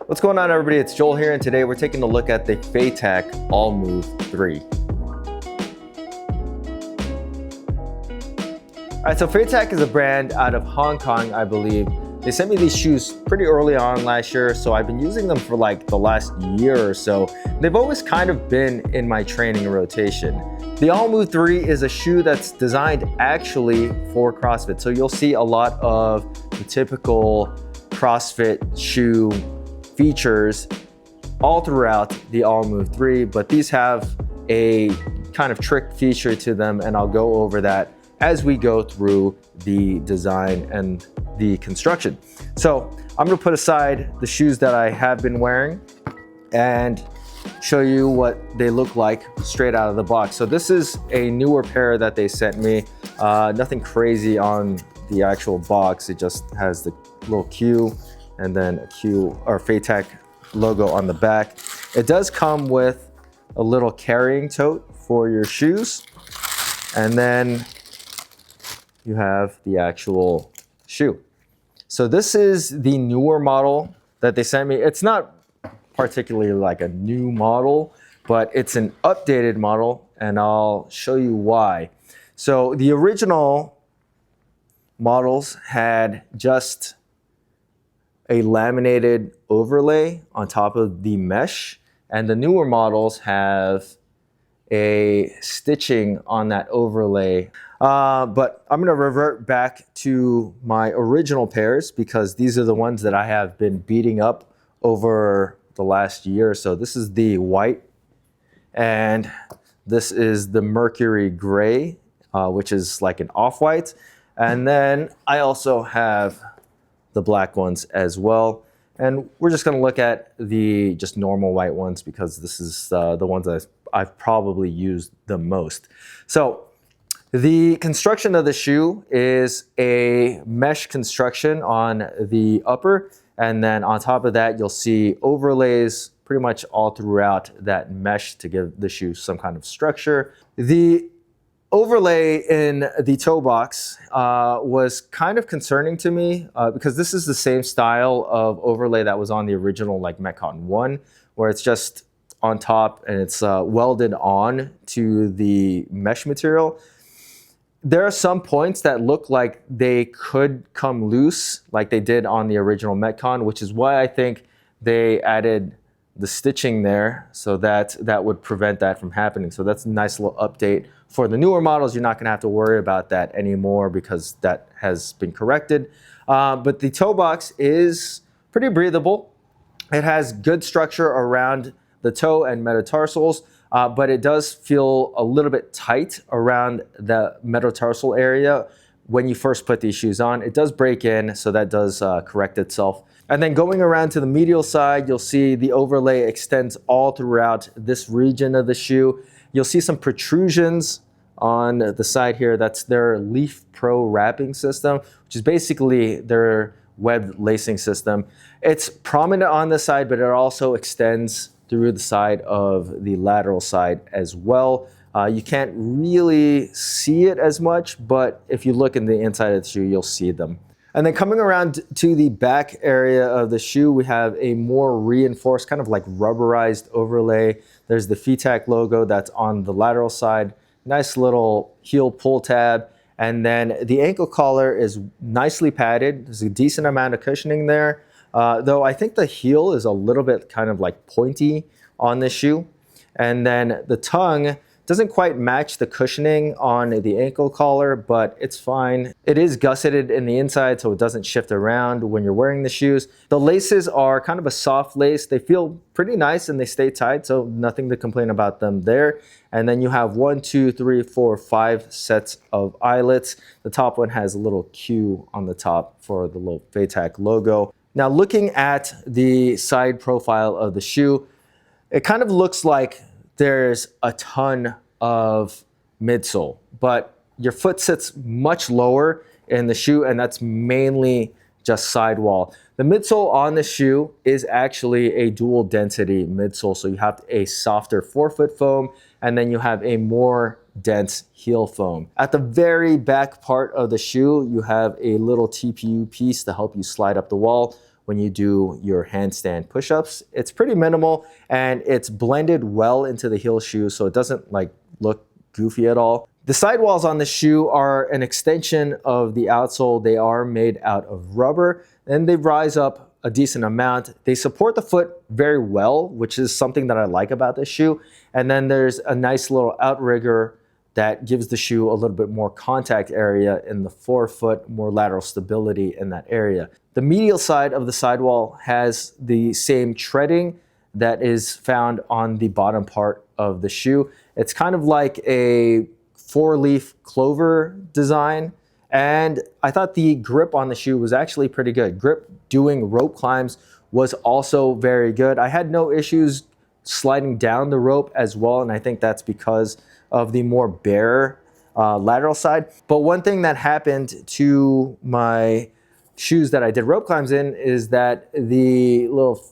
What's going on, everybody? It's Joel here, and today we're taking a look at the FETAQ Allmove 3. All right, so FETAQ is a brand out of Hong Kong, I believe. They sent me these shoes pretty early on last year, so I've been using them for like the last year or so. They've always kind of been in my training rotation. The Allmove 3 is a shoe that's designed actually for CrossFit. So you'll see a lot of the typical CrossFit shoe features all throughout the Allmove 3, but these have a kind of trick feature to them, and I'll go over that as we go through the design and the construction. So I'm gonna put aside the shoes that I have been wearing and show you what they look like straight out of the box. So this is a newer pair that they sent me. Nothing crazy on the actual box. It just has the little Q and then a Q or FETAQ logo on the back. It does come with a little carrying tote for your shoes, and then you have the actual shoe. So this is the newer model that they sent me. It's not particularly like a new model, but it's an updated model, and I'll show you why. So the original models had just a laminated overlay on top of the mesh, and the newer models have a stitching on that overlay. But I'm gonna revert back to my original pairs because these are the ones that I have been beating up over the last year or so. This is the white, and this is the mercury gray, which is like an off-white. And then I also have the black ones as well. And we're just gonna look at the just normal white ones because this is the ones that I've probably used the most. So the construction of the shoe is a mesh construction on the upper, and then on top of that, you'll see overlays pretty much all throughout that mesh to give the shoe some kind of structure. The overlay in the toe box was kind of concerning to me because this is the same style of overlay that was on the original like Metcon 1, where it's just on top and it's welded on to the mesh material. There are some points that look like they could come loose like they did on the original Metcon, which is why I think they added the stitching there so that that would prevent that from happening. So that's a nice little update. For the newer models, you're not gonna have to worry about that anymore because that has been corrected. But the toe box is pretty breathable. It has good structure around the toe and metatarsals, but it does feel a little bit tight around the metatarsal area when you first put these shoes on. It does break in, so that does correct itself. And then going around to the medial side, you'll see the overlay extends all throughout this region of the shoe. You'll see some protrusions on the side here. That's their Leaf Pro wrapping system, which is basically their webbed lacing system. It's prominent on the side, but it also extends through the side of the lateral side as well. You can't really see it as much, but if you look in the inside of the shoe, you'll see them. And then coming around to the back area of the shoe, we have a more reinforced, kind of like rubberized overlay. There's the FETAQ logo that's on the lateral side. Nice little heel pull tab. And then the ankle collar is nicely padded. There's a decent amount of cushioning there. Though I think the heel is a little bit kind of like pointy on this shoe. And then the tongue doesn't quite match the cushioning on the ankle collar, but it's fine. It is gusseted in the inside, so it doesn't shift around when you're wearing the shoes. The laces are kind of a soft lace. They feel pretty nice and they stay tight, so nothing to complain about them there. And then you have 1, 2, 3, 4, 5 sets of eyelets. The top one has a little Q on the top for the little FETAQ logo. Now looking at the side profile of the shoe, it kind of looks like there's a ton of midsole, but your foot sits much lower in the shoe, and that's mainly just sidewall. The midsole on the shoe is actually a dual density midsole, so you have a softer forefoot foam, and then you have a more dense heel foam. At the very back part of the shoe, you have a little TPU piece to help you slide up the wall when you do your handstand push-ups. It's pretty minimal and it's blended well into the heel shoe, so it doesn't like look goofy at all. The sidewalls on the shoe are an extension of the outsole. They are made out of rubber and they rise up a decent amount. They support the foot very well, which is something that I like about this shoe. And then there's a nice little outrigger that gives the shoe a little bit more contact area in the forefoot, more lateral stability in that area. The medial side of the sidewall has the same treading that is found on the bottom part of the shoe. It's kind of like a 4-leaf clover design. And I thought the grip on the shoe was actually pretty good. Grip doing rope climbs was also very good. I had no issues sliding down the rope as well, and I think that's because of the more bare lateral side. But one thing that happened to my shoes that I did rope climbs in is that the little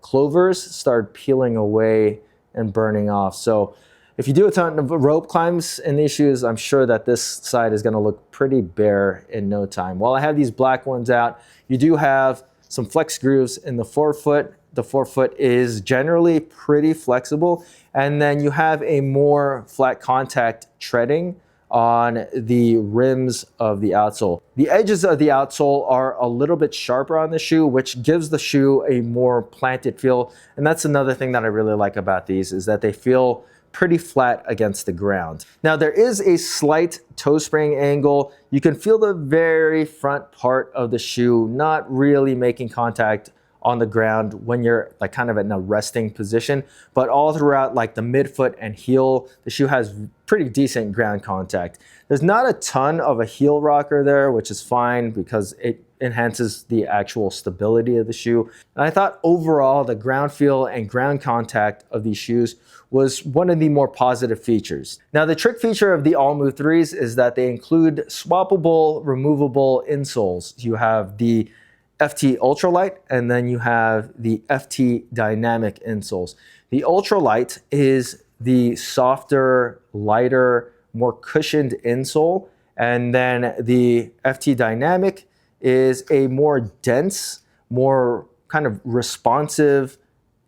clovers started peeling away and burning off. So if you do a ton of rope climbs in these shoes, I'm sure that this side is gonna look pretty bare in no time. While I have these black ones out, you do have some flex grooves in the forefoot. The forefoot is generally pretty flexible. And then you have a more flat contact treading on the rims of the outsole. The edges of the outsole are a little bit sharper on the shoe, which gives the shoe a more planted feel. And that's another thing that I really like about these, is that they feel pretty flat against the ground. Now there is a slight toe spring angle. You can feel the very front part of the shoe not really making contact on the ground when you're like kind of in a resting position, but all throughout like the midfoot and heel, the shoe has pretty decent ground contact. There's not a ton of a heel rocker there, which is fine because it enhances the actual stability of the shoe. And I thought overall the ground feel and ground contact of these shoes was one of the more positive features. Now the trick feature of the Allmove 3s is that they include swappable, removable insoles. You have the FT Ultralight, and then you have the FT Dynamic insoles. The Ultralight is the softer, lighter, more cushioned insole, and then the FT Dynamic is a more dense, more kind of responsive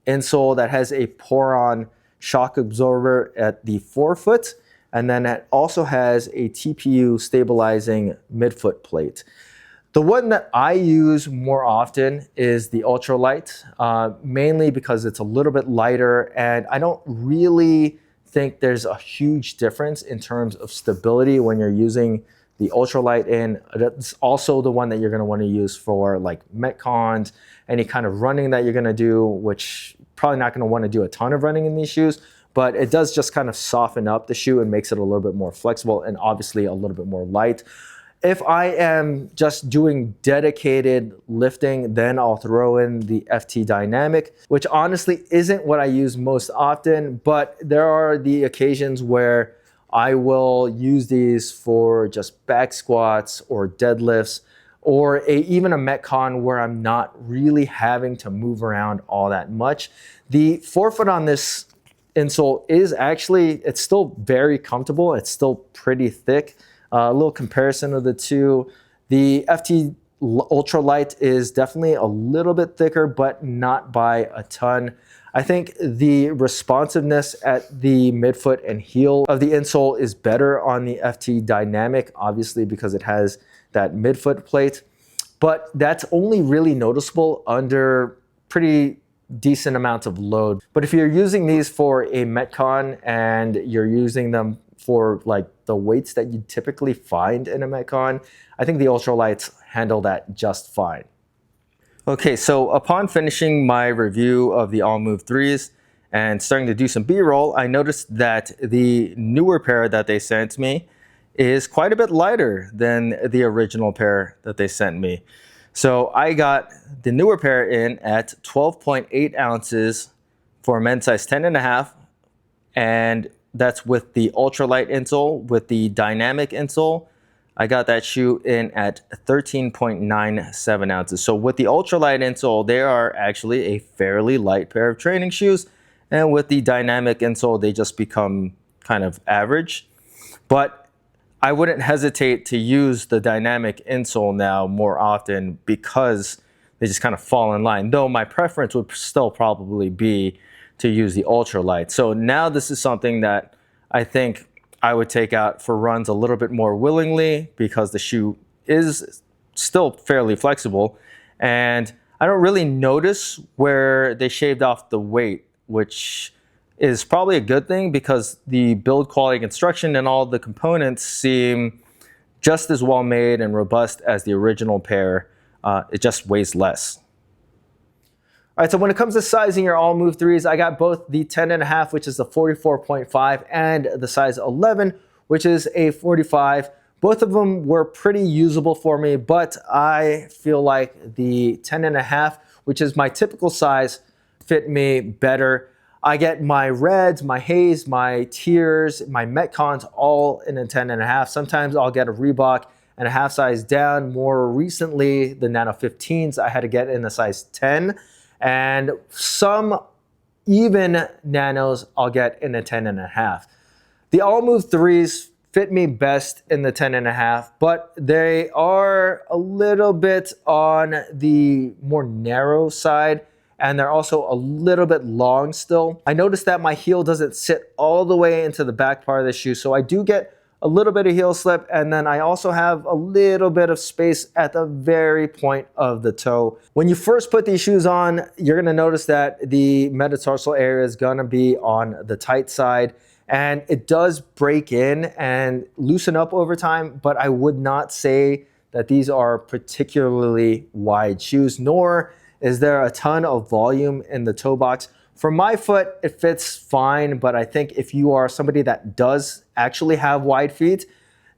insole that has a pour-on shock absorber at the forefoot, and then it also has a TPU stabilizing midfoot plate. The one that I use more often is the Ultralight, mainly because it's a little bit lighter and I don't really think there's a huge difference in terms of stability when you're using the Ultralight in. That's also the one that you're gonna wanna use for like Metcons, any kind of running that you're gonna do, which probably not gonna wanna do a ton of running in these shoes, but it does just kind of soften up the shoe and makes it a little bit more flexible and obviously a little bit more light. If I am just doing dedicated lifting, then I'll throw in the FT Dynamic, which honestly isn't what I use most often, but there are the occasions where I will use these for just back squats or deadlifts, or even a Metcon where I'm not really having to move around all that much. The forefoot on this insole is actually, it's still very comfortable. It's still pretty thick. A little comparison of the two. The FT Ultralight is definitely a little bit thicker, but not by a ton. I think the responsiveness at the midfoot and heel of the insole is better on the FT Dynamic, obviously because it has that midfoot plate, but that's only really noticeable under pretty decent amounts of load. But if you're using these for a Metcon and you're using them for like the weights that you typically find in a Metcon, I think the Ultralights handle that just fine. Okay, so upon finishing my review of the Allmove 3s and starting to do some B-roll, I noticed that the newer pair that they sent me is quite a bit lighter than the original pair that they sent me. So I got the newer pair in at 12.8 ounces for men's size 10.5, and that's with the ultralight insole. With the dynamic insole, I got that shoe in at 13.97 ounces. So with the ultralight insole, they are actually a fairly light pair of training shoes. And with the dynamic insole, they just become kind of average. But I wouldn't hesitate to use the dynamic insole now more often because they just kind of fall in line. Though my preference would still probably be to use the ultralight. So now this is something that I think I would take out for runs a little bit more willingly because the shoe is still fairly flexible. And I don't really notice where they shaved off the weight, which is probably a good thing because the build quality construction and all the components seem just as well made and robust as the original pair. It just weighs less. All right, so when it comes to sizing your Allmove 3s, I got both the 10.5, which is the 44.5, and the size 11, which is a 45. Both of them were pretty usable for me, but I feel like the 10.5, which is my typical size, fit me better. I get my reds, my haze, my tiers, my Metcons all in a 10.5. Sometimes I'll get a Reebok and a half size down. More recently, the Nano 15s, I had to get in a size 10. And some even nanos I'll get in a 10.5. The Allmove 3s fit me best in the 10.5, but they are a little bit on the more narrow side, and they're also a little bit long still. I noticed that my heel doesn't sit all the way into the back part of the shoe, so I do get a little bit of heel slip, and then I also have a little bit of space at the very point of the toe. When you first put these shoes on, you're gonna notice that the metatarsal area is gonna be on the tight side, and it does break in and loosen up over time, but I would not say that these are particularly wide shoes, nor is there a ton of volume in the toe box. For my foot, it fits fine, but I think if you are somebody that does actually have wide feet,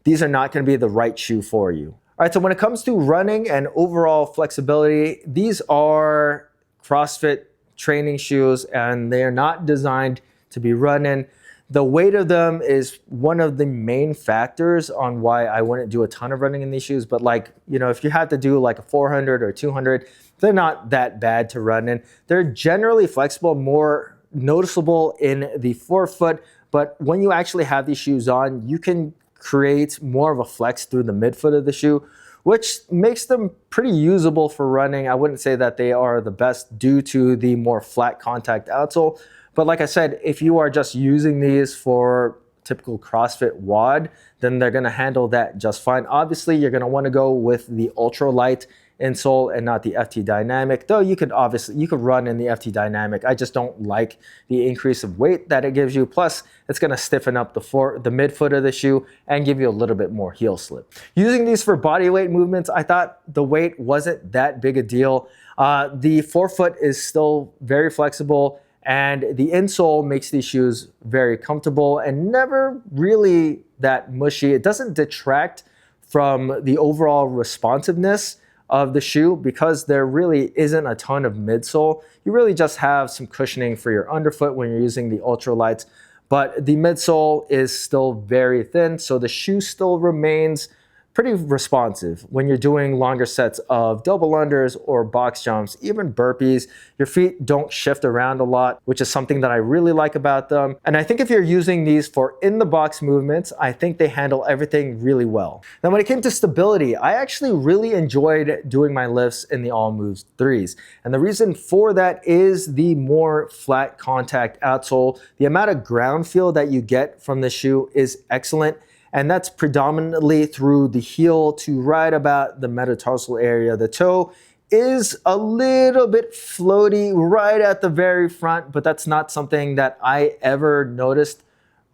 these are not going to be the right shoe for you. All right, so when it comes to running and overall flexibility, these are CrossFit training shoes, and they are not designed to be run in. The weight of them is one of the main factors on why I wouldn't do a ton of running in these shoes. But like, you know, if you had to do like a 400 or 200, they're not that bad to run in. They're generally flexible, more noticeable in the forefoot. But when you actually have these shoes on, you can create more of a flex through the midfoot of the shoe, which makes them pretty usable for running. I wouldn't say that they are the best due to the more flat contact outsole. But like I said, if you are just using these for typical CrossFit WOD, then they're gonna handle that just fine. Obviously, you're gonna wanna go with the ultralight insole and not the FT Dynamic, though you could run in the FT Dynamic. I just don't like the increase of weight that it gives you. Plus, it's gonna stiffen up the midfoot of the shoe and give you a little bit more heel slip. Using these for body weight movements, I thought the weight wasn't that big a deal. The forefoot is still very flexible, and the insole makes these shoes very comfortable and never really that mushy. It doesn't detract from the overall responsiveness of the shoe because there really isn't a ton of midsole. You really just have some cushioning for your underfoot when you're using the ultralights, but the midsole is still very thin, so the shoe still remains pretty responsive when you're doing longer sets of double unders or box jumps, even burpees. Your feet don't shift around a lot, which is something that I really like about them. And I think if you're using these for in the box movements, I think they handle everything really well. Now, when it came to stability, I actually really enjoyed doing my lifts in the Allmove 3s. And the reason for that is the more flat contact outsole. The amount of ground feel that you get from the shoe is excellent. And that's predominantly through the heel to right about the metatarsal area. The toe is a little bit floaty right at the very front, but that's not something that I ever noticed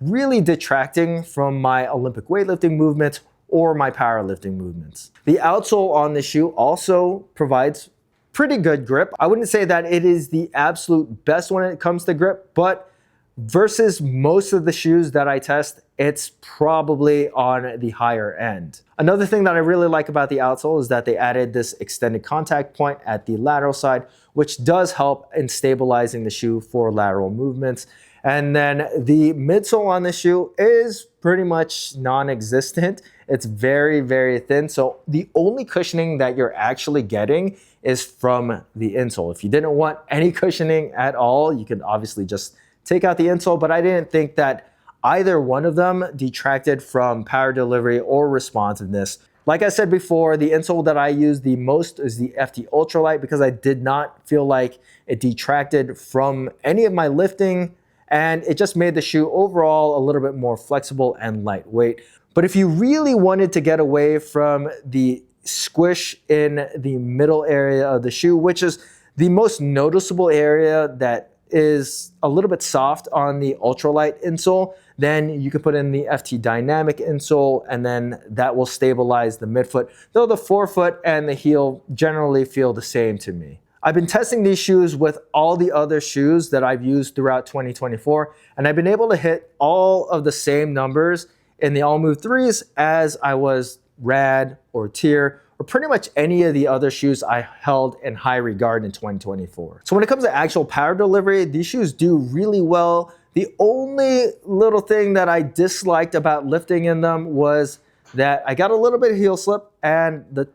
really detracting from my Olympic weightlifting movements or my powerlifting movements. The outsole on the shoe also provides pretty good grip. I wouldn't say that it is the absolute best when it comes to grip, but versus most of the shoes that I test, it's probably on the higher end. Another thing that I really like about the outsole is that they added this extended contact point at the lateral side, which does help in stabilizing the shoe for lateral movements. And then the midsole on the shoe is pretty much non-existent. It's very, very thin. So the only cushioning that you're actually getting is from the insole. If you didn't want any cushioning at all, you could obviously just take out the insole, but I didn't think that either one of them detracted from power delivery or responsiveness. Like I said before, the insole that I use the most is the FT Ultralight because I did not feel like it detracted from any of my lifting, and it just made the shoe overall a little bit more flexible and lightweight. But if you really wanted to get away from the squish in the middle area of the shoe, which is the most noticeable area that is a little bit soft on the ultralight insole, then you can put in the FT Dynamic insole, and then that will stabilize the midfoot, though the forefoot and the heel generally feel the same to me. I've been testing these shoes with all the other shoes that I've used throughout 2024, and I've been able to hit all of the same numbers in the Allmove 3s as I was Rad or Tier, or pretty much any of the other shoes I held in high regard in 2024. So when it comes to actual power delivery, these shoes do really well. The only little thing that I disliked about lifting in them was that I got a little bit of heel slip, and the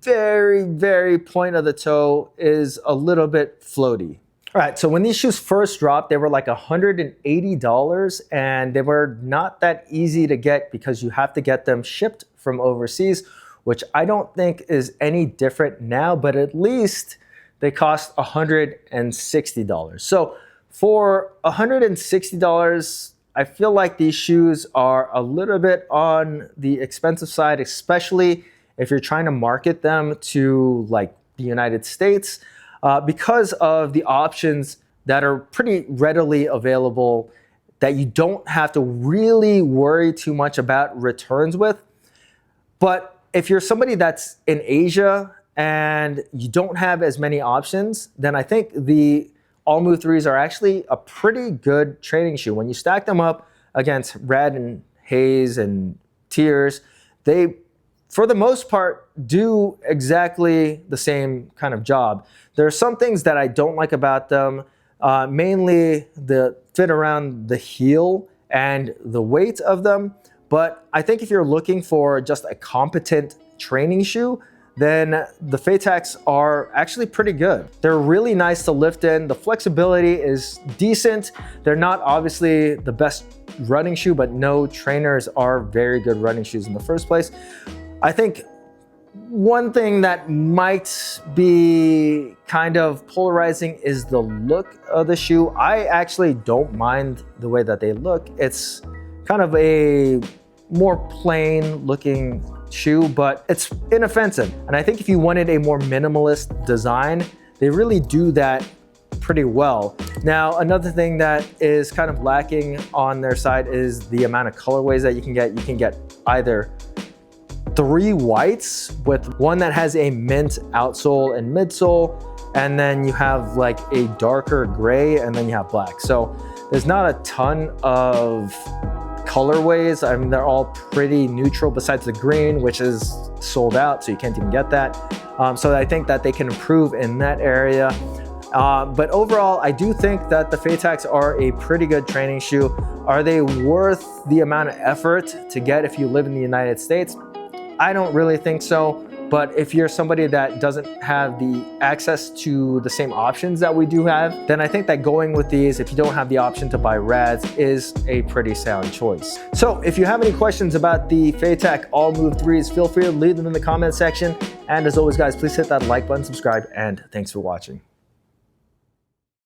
very, very point of the toe is a little bit floaty. All right, so when these shoes first dropped, they were like $180, and they were not that easy to get because you have to get them shipped from overseas, which I don't think is any different now, but at least they cost $160. So for $160, I feel like these shoes are a little bit on the expensive side, especially if you're trying to market them to like the United States, because of the options that are pretty readily available that you don't have to really worry too much about returns with. But if you're somebody that's in Asia and you don't have as many options, then I think the Allmove 3s are actually a pretty good training shoe. When you stack them up against Red and Haze and Tiers, they, for the most part, do exactly the same kind of job. There are some things that I don't like about them, mainly the fit around the heel and the weight of them. But I think if you're looking for just a competent training shoe, then the FETAQs are actually pretty good. They're really nice to lift in. The flexibility is decent. They're not obviously the best running shoe, but no trainers are very good running shoes in the first place. I think one thing that might be kind of polarizing is the look of the shoe. I actually don't mind the way that they look. It's kind of a more plain looking shoe, but it's inoffensive. And I think if you wanted a more minimalist design, they really do that pretty well. Now, another thing that is kind of lacking on their side is the amount of colorways that you can get. You can get either 3 whites with one that has a mint outsole and midsole, and then you have like a darker gray, and then you have black. So there's not a ton of colorways. I mean, they're all pretty neutral besides the green, which is sold out, so you can't even get that. So I think that they can improve in that area. But overall, I do think that the FETAQs are a pretty good training shoe. Are they worth the amount of effort to get if you live in the United States? I don't really think so. But if you're somebody that doesn't have the access to the same options that we do have, then I think that going with these, if you don't have the option to buy Rads, is a pretty sound choice. So if you have any questions about the FETAQ Allmove 3s, feel free to leave them in the comment section. And as always, guys, please hit that like button, subscribe, and thanks for watching.